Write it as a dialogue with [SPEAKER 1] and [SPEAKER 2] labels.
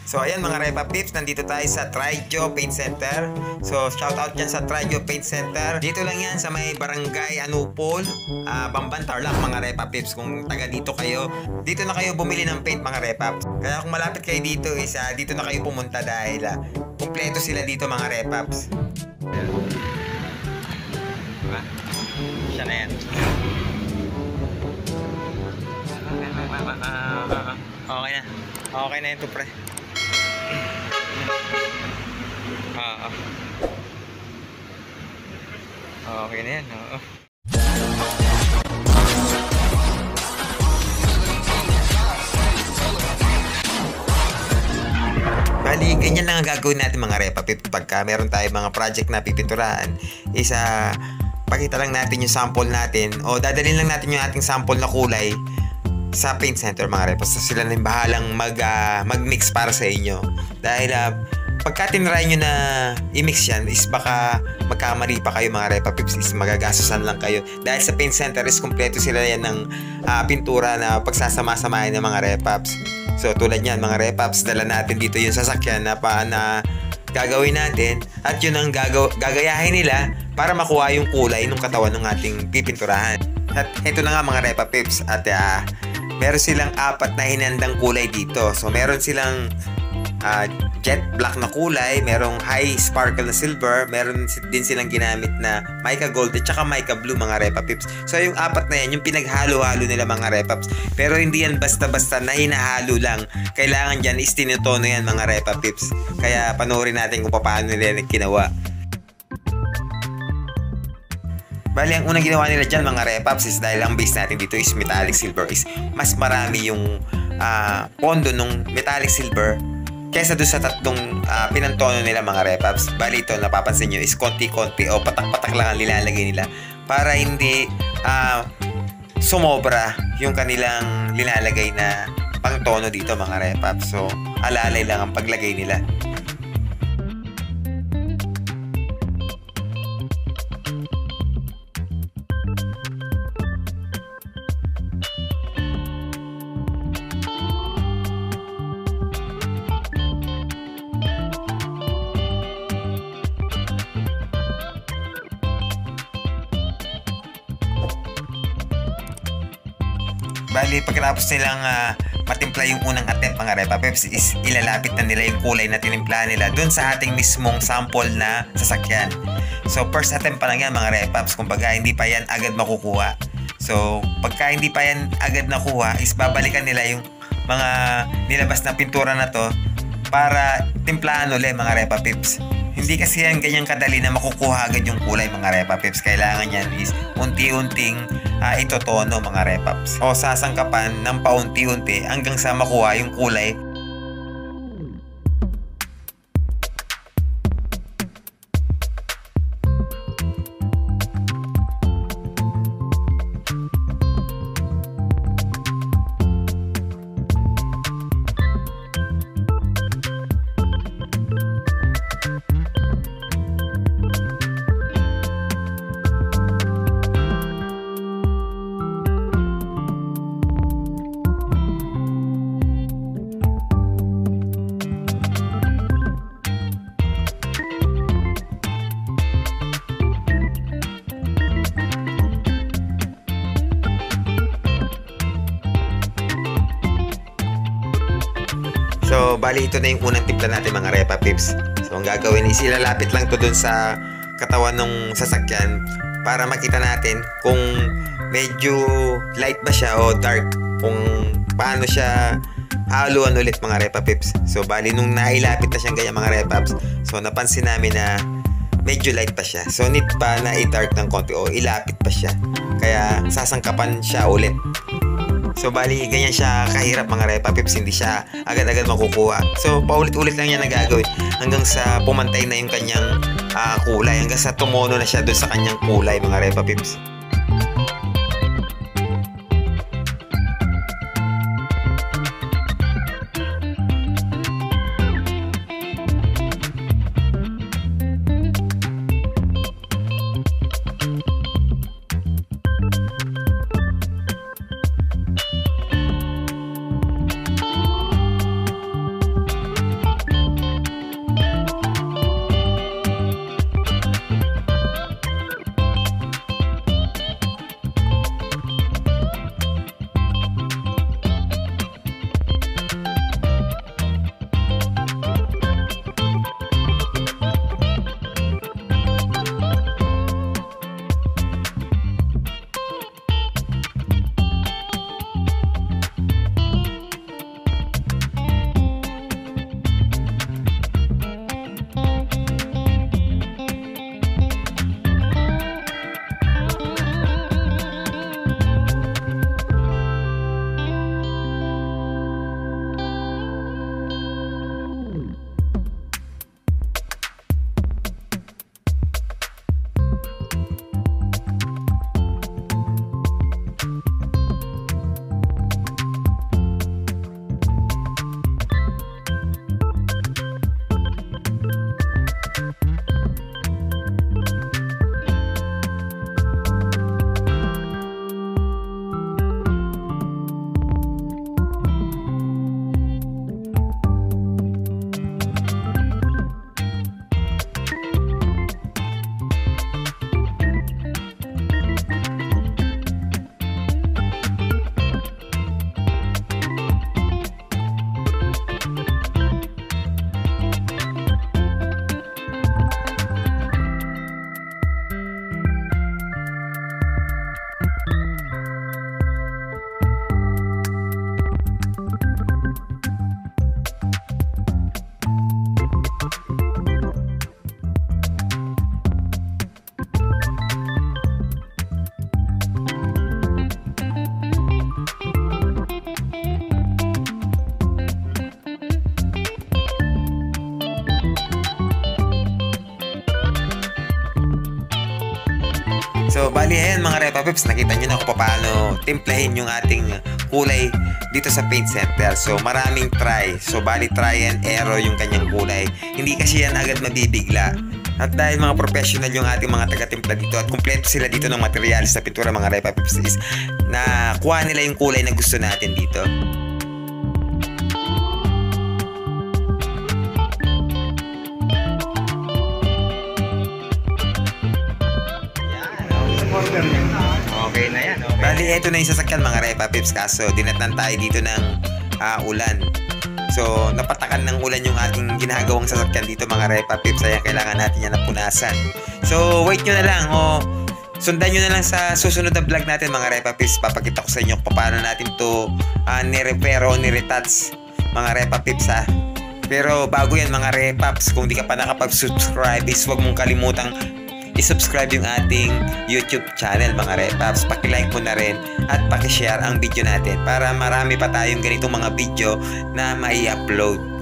[SPEAKER 1] So ayan mga Repa Pips, nandito tayo sa Trijo Paint Center. So shoutout dyan sa Trijo Paint Center. Dito lang yan sa may Barangay Anupol, Bamban, Tarlac mga Repa Pips. Kung taga dito kayo, dito na kayo bumili ng paint mga Repa. Kaya kung malapit kayo dito is dito na kayo pumunta dahil kumpleto sila dito mga Repaps. Siya na yan. Okay na. Okay na ito pre. Okay na yan. Bali, ganyan lang ang gagawin natin mga Repa Pips pagka meron tayo mga project na pipinturahan. Pakita lang natin yung sample natin o dadalhin lang natin yung ating sample na kulay sa paint center mga Repa. So, sila na yung bahalang mag-mix para sa inyo. Dahil pagka tinry nyo na i-mix yan is baka magkamali pa kayo mga Repa Pips, is magagastusan lang kayo. Dahil sa paint center is kompleto sila yan ng pintura na pagsasama-samahin ng mga Repaps. So tulad yan mga Repaps, dala natin dito yung sasakyan na gagawin natin at yun ang gagayahin nila para makuha yung kulay ng katawan ng ating pipinturahan. At ito na nga mga Repa Pips, at meron silang 4 na hinandang kulay dito. So meron silang jet black na kulay, merong high sparkle na silver, meron din silang ginamit na mica gold at saka mica blue mga Repa Pips. So yung 4 na yan, yung pinaghalo-halo nila mga Repaps. Pero hindi yan basta-basta na hinahalo lang. Kailangan dyan is tinutono yan mga Repa Pips. Kaya panoorin natin kung paano nila ginawa. Bali, ang unang ginawa nila dyan mga Repaps is dahil ang base natin dito is metallic silver, is mas marami yung pondo ng metallic silver kesa doon sa tatlong pinantono nila mga Repaps. Bali ito, napapansin nyo is konti-konti o patak-patak lang ang nilalagay nila para hindi sumobra yung kanilang nilalagay na pangtono dito mga Repaps. So alalay lang ang paglagay nila. Bali, pagkatapos nilang matimpla yung unang attempt mga Repa Pips is ilalapit na nila yung kulay na tinimpla nila dun sa ating mismong sample na sasakyan. So first attempt pa lang yan mga Repaps, kumbaga hindi pa yan agad makukuha. So pagka hindi pa yan agad nakuha is babalikan nila yung mga nilabas na pintura na to para timplahan ulit mga Repa Pips. Hindi kasi yan ganyan kadali na makukuha agad yung kulay mga Repa Pips. Kailangan yan is unti-unting itotono mga Repaps o sasangkapan ng paunti-unti hanggang sa makuha yung kulay. So, bali ito na yung unang timpla natin mga Repa Pips. So, ang gagawin is ilalapit lang to dun sa katawan ng sasakyan para makita natin kung medyo light ba siya o dark, kung paano siya haluan ulit mga Repa Pips. So, bali nung nailapit na siyang ganyan mga Repaps, so napansin namin na medyo light pa siya. So, need pa na i-dark ng konti o ilapit pa siya. Kaya, sasangkapan siya ulit. So bali ganyan siya kahirap mga Repa Pips, hindi siya agad-agad makukuha. So paulit-ulit lang yan na gagawin hanggang sa pumantay na yung kanyang kulay, hanggang sa tumuno na siya doon sa kanyang kulay mga Repa Pips. So bali ayan mga Repa Pips, nakita nyo na kung paano timplahin yung ating kulay dito sa paint center. So maraming try. So bali try and error yung kanyang kulay. Hindi kasi yan agad mabibigla. At dahil mga professional yung ating mga taga-timpla dito at kumpleto sila dito ng materials sa pintura mga Repa Pips, is na kuha nila yung kulay na gusto natin dito.
[SPEAKER 2] Okay na yan. Okay.
[SPEAKER 1] Bali, ito na yung sasakyan mga Repa Pips, kaso dinatnan tayo dito ng ulan. So, napatakan ng ulan yung ating ginagawang sasakyan dito mga Repa Pips. Kaya kailangan natin yan napunasan. So, wait nyo na lang. Sundan nyo na lang sa susunod na vlog natin mga Repa Pips. Papakita ko sa inyo kung paano natin to ni-repair o ni-retouch mga Repa Pips ha. Pero bago yan mga Repaps, kung di ka pa nakapag-subscribe, is huwag mong kalimutang i-subscribe yung ating YouTube channel mga Repaps. Paki-like mo na rin at paki-share ang video natin para marami pa tayong ganitong mga video na mai-upload.